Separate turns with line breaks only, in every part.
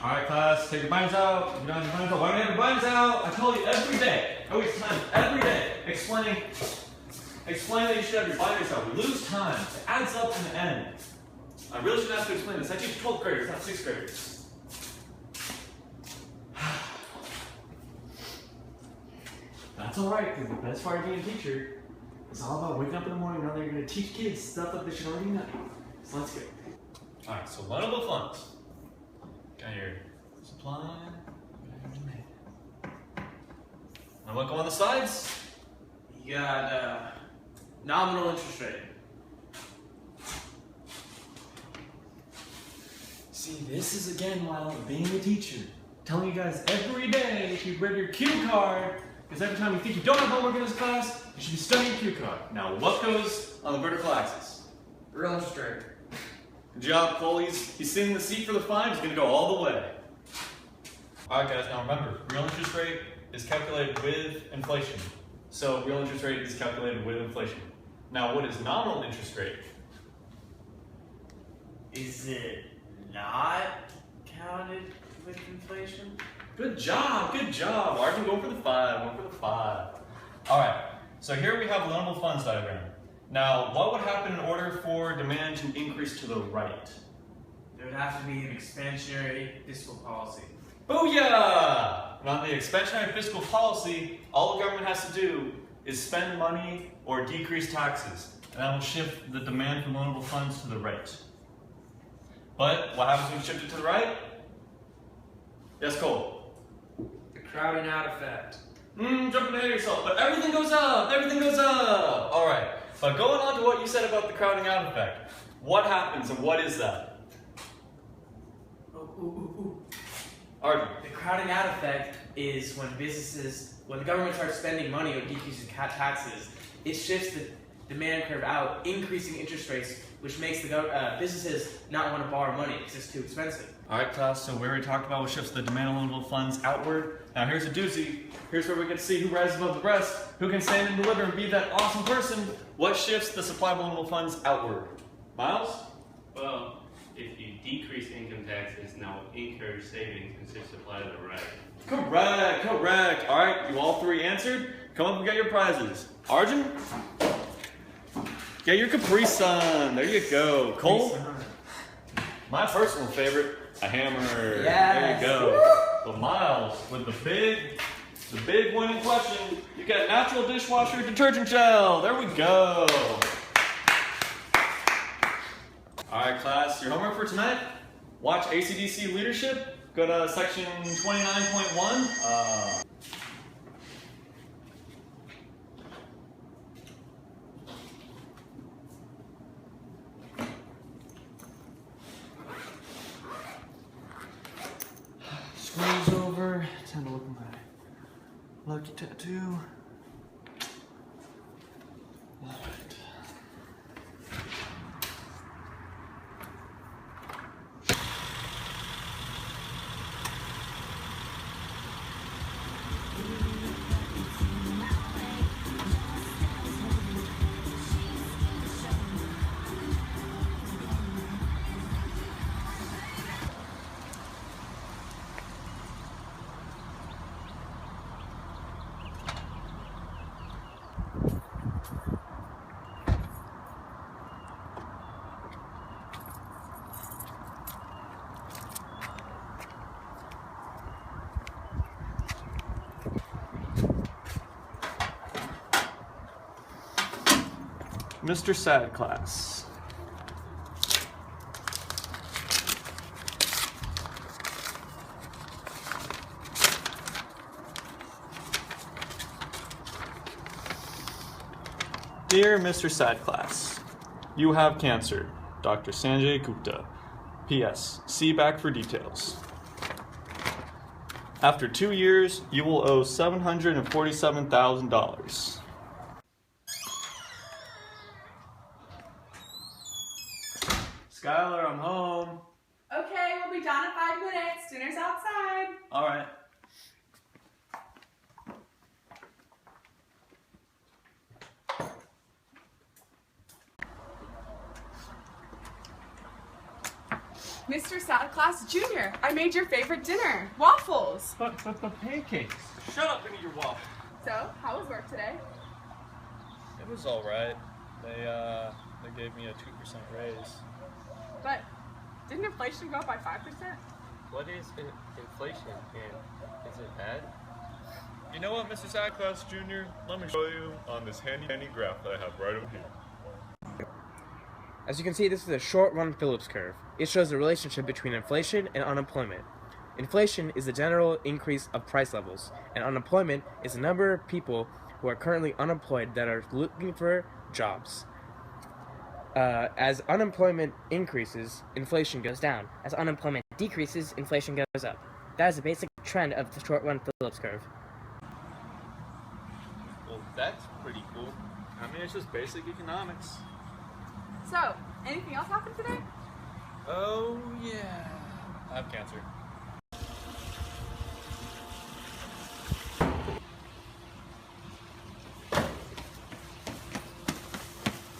Alright class, take your minds out. You don't have your minds out. Why don't you have your minds out? I told you every day. I waste time every day explaining that you should have your binders out. We lose time. It adds up in the end. I really shouldn't have to explain this. I teach 12th graders, not 6th graders. That's alright, because the best part of being a teacher is all about waking up in the morning and knowing you're going to teach kids stuff that they should already know. So let's go. Alright, so learnable funds. Got your supply, got your demand. Now what go on the sides?
You got nominal interest rate.
See, this is again why I love being a teacher. Telling you guys every day you read your cue card, because every time you think you don't have homework in this class, you should be studying cue card. Now what goes on the vertical axis?
Real interest rate.
Good job, Cole. He's sitting in the seat for the 5. He's going to go all the way. Alright guys, now remember, real interest rate is calculated with inflation. So real interest rate is calculated with inflation. Now what is nominal interest rate?
Is it not counted with inflation?
Good job, good job. Arjun, going for the 5, going for the 5. Alright, so here we have a loanable funds diagram. Now, what would happen in order for demand to increase to the right?
There would have to be an expansionary fiscal policy.
Booyah! And on the expansionary fiscal policy, all the government has to do is spend money or decrease taxes. And that will shift the demand for loanable funds to the right. But what happens when you shift it to the right? Yes, Cole?
The crowding out effect.
Jumping ahead of yourself. But everything goes up, everything goes up. All right, but going on to what you said about the crowding out effect. What happens and what is that? Arjun.
The crowding out effect is when the government starts spending money or decreases taxes, it shifts the demand curve out, increasing interest rates, which makes the businesses not want to borrow money because it's too expensive.
All right, class, so we already talked about what shifts the demand of loanable funds outward. Now here's a doozy. Here's where we get to see who rises above the rest, who can stand and deliver and be that awesome person. What shifts the supply of loanable funds outward? Miles?
Well, if you decrease income taxes, now encourage savings and shift supply to the right.
Correct, correct. All right, you all 3 answered. Come up and get your prizes. Arjun? Get your Capri Sun. There you go. Cole? My personal favorite, a hammer.
Yes.
There you go. But Miles, with the big winning question, you get natural dishwasher detergent gel. There we go. All right, class, your homework for tonight, watch AC/DC Leadership. Go to section 29.1. Scrolls over. Time to look at my lucky tattoo. All right. Mr. Sad Class. Dear Mr. Sad Class, you have cancer. Dr. Sanjay Gupta. P.S. See back for details. After 2 years, you will owe $747,000. Skylar, I'm home.
Okay, we'll be done in 5 minutes. Dinner's outside.
All right.
Mr. Santa Claus Jr., I made your favorite dinner, waffles.
But pancakes.
Shut up and eat your waffle.
So, how was work today?
It was all right. They gave me a 2% raise.
But didn't inflation go up by 5%?
What is inflation and is it bad?
You know what, Mr. Santa Claus Jr.? Let me show you on this handy graph that I have right over here.
As you can see, this is a short-run Phillips curve. It shows the relationship between inflation and unemployment. Inflation is the general increase of price levels, and unemployment is the number of people who are currently unemployed that are looking for jobs. As unemployment increases, inflation goes down.
As unemployment decreases, inflation goes up. That is the basic trend of the short-run Phillips curve.
Well, that's pretty cool. I mean, it's just basic economics.
So, anything else happened today?
Oh, yeah. I have cancer.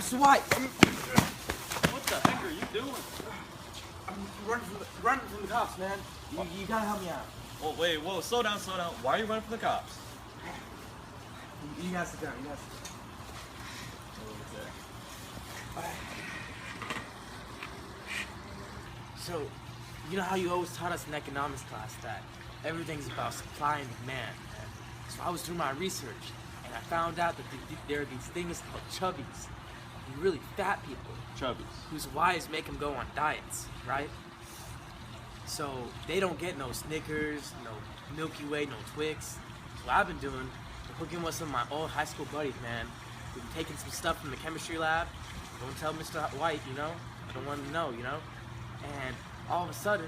So why?
What the heck are you doing?
I'm running from the cops, man. You gotta help me out.
Oh, wait, whoa, slow down. Why are you running from the cops?
You guys sit down, you guys sit down. So, you know how you always taught us in economics class that everything's about supply and demand, man? So I was doing my research, and I found out that there are these things called chubbies, really fat people,
Chubbies.
whose wives make them go on diets, right? So they don't get no Snickers, no Milky Way, no Twix. So what I've been doing, hooking with some of my old high school buddies, man. We've been taking some stuff from the chemistry lab. Don't tell Mr. White, you know? I don't want him to know, you know? And all of a sudden,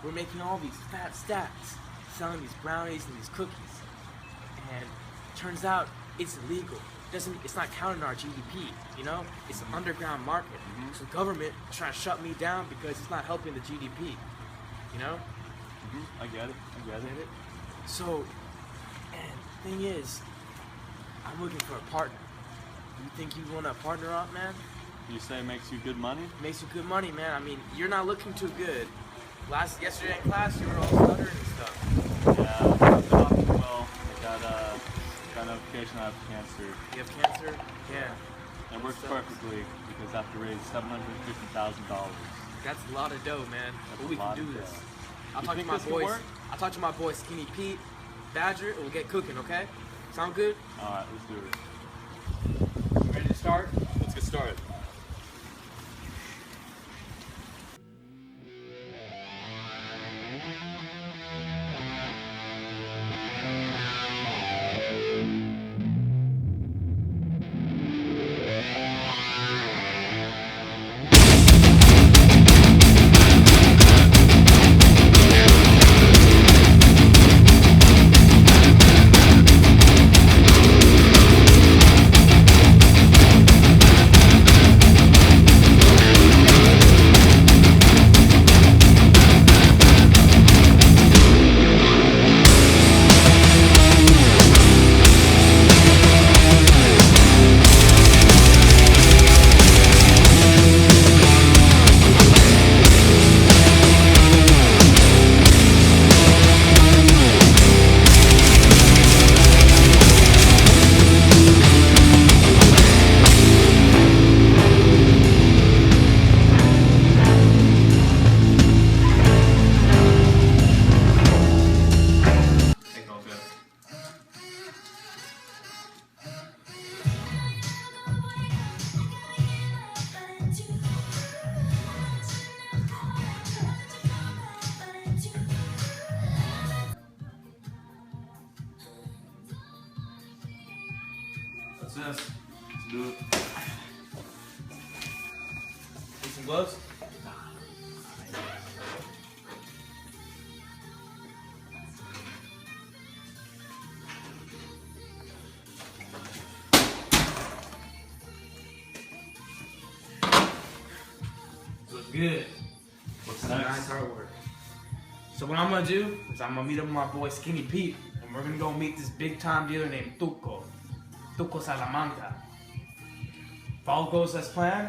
we're making all these fat stacks, selling these brownies and these cookies. And turns out it's illegal. It's not counting our GDP, you know? It's an underground market. So government is trying to shut me down because it's not helping the GDP, you know?
I get it.
So, and the thing is, I'm looking for a partner. You think you want to partner up, man?
You say it makes you good money?
Makes you good money, man. I mean, you're not looking too good. Yesterday in class, you were all stuttering and stuff.
Yeah, I've been off well. I got notification I have cancer.
You have cancer? Yeah.
It works perfectly because I have to raise $750,000.
That's a lot of dough, man. But we can do this. I'll
You
talk to
think
my
this can
boys.
work?
I'll talk to my boys, Skinny Pete, Badger, and we'll get cooking, okay? Sound good?
Alright, let's do it.
Ready to start?
Let's get started.
What's this? Let's do it.
Need some gloves? Look good.
What's
Nice
next?
artwork. So what I'm gonna do is I'm gonna meet up with my boy Skinny Pete, and we're gonna go meet this big time dealer named Tuco Salamanca. If all goes as planned,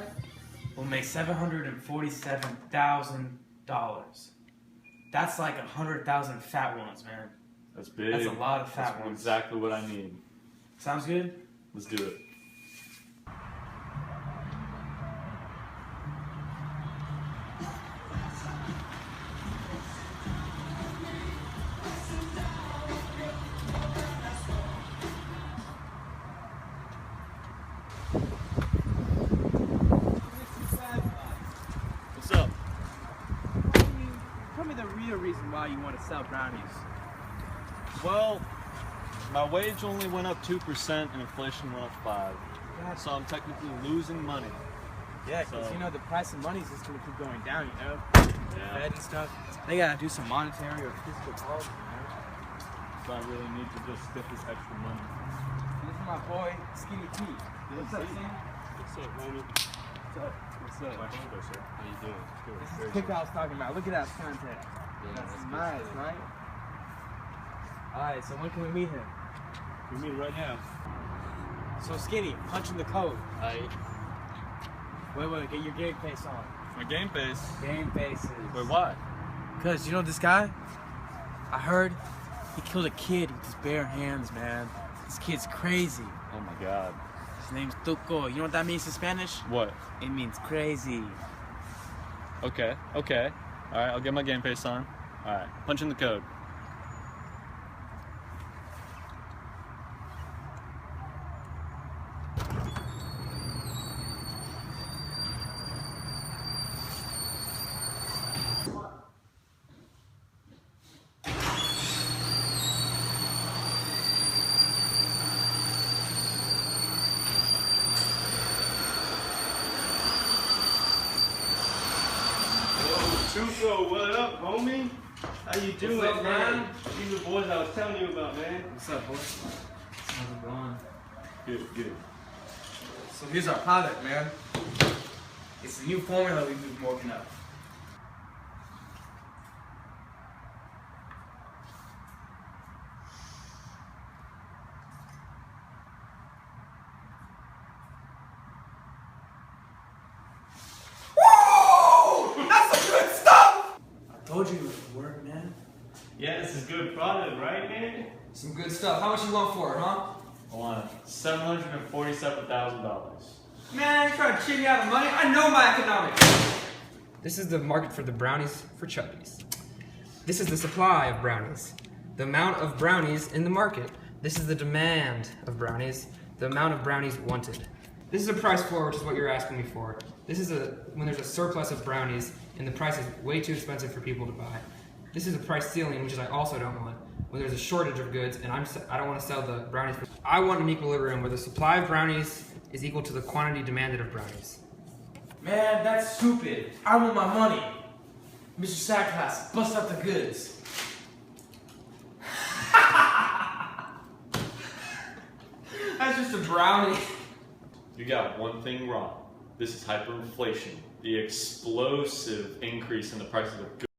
we'll make $747,000 That's like 100,000 fat ones, man.
That's big.
That's a lot of fat
That's
ones.
exactly what I need.
Sounds good?
Let's do it. What's up?
Tell me the real reason why you want to sell brownies.
Well, my wage only went up 2% and inflation went up 5%. So I'm technically losing money.
Yeah, because
So-
you know the price of money is just going to keep going down, you know?
Yeah.
Fed and stuff. They got to do some monetary or physical policy, man.
So I really need to just get this extra money.
This is my boy, Skinny Pete. What's up, Sam?
What's up, homie?
What's up?
What's up? My neighbor, sir. How you doing? Good.
This is the pick I was talking about. Look at that contact. That's nice, right? Alright, so when can we meet him?
We meet right now.
So Skinny, punch in the code.
Aight.
Wait, get your game face on.
My game face.
Game faces.
Wait, why?
Cause you know this guy? I heard he killed a kid with his bare hands, man. This kid's crazy.
Oh my god.
His name's Tuco. You know what that means in Spanish?
What?
It means crazy.
Okay. Alright, I'll get my game face on. Alright, punch in the code.
Tuco, what up, homie? How you doing,
What's up, man?
These are the boys I was telling you about, man.
What's up, boy? How's it going?
Good.
So here's our product, man. It's the new formula we've been working up. Whoa! That's some good stuff! I told you it would work, man.
Yeah, this is good product, right, man?
Some good stuff. How much you want for it, huh?
I want $747,000.
Man, you're trying to cheat me out of money? I know my economics.
This is the market for the brownies for chubbies. This is the supply of brownies. The amount of brownies in the market. This is the demand of brownies. The amount of brownies wanted. This is a price floor, which is what you're asking me for. This is when there's a surplus of brownies and the price is way too expensive for people to buy. This is a price ceiling, which is I also don't want. When there's a shortage of goods and I don't want to sell the brownies. I want an equilibrium where the supply of brownies is equal to the quantity demanded of brownies.
Man, that's stupid. I want my money. Mr. Sackclass, bust out the goods. That's just a brownie.
You got one thing wrong. This is hyperinflation. The explosive increase in the prices of goods.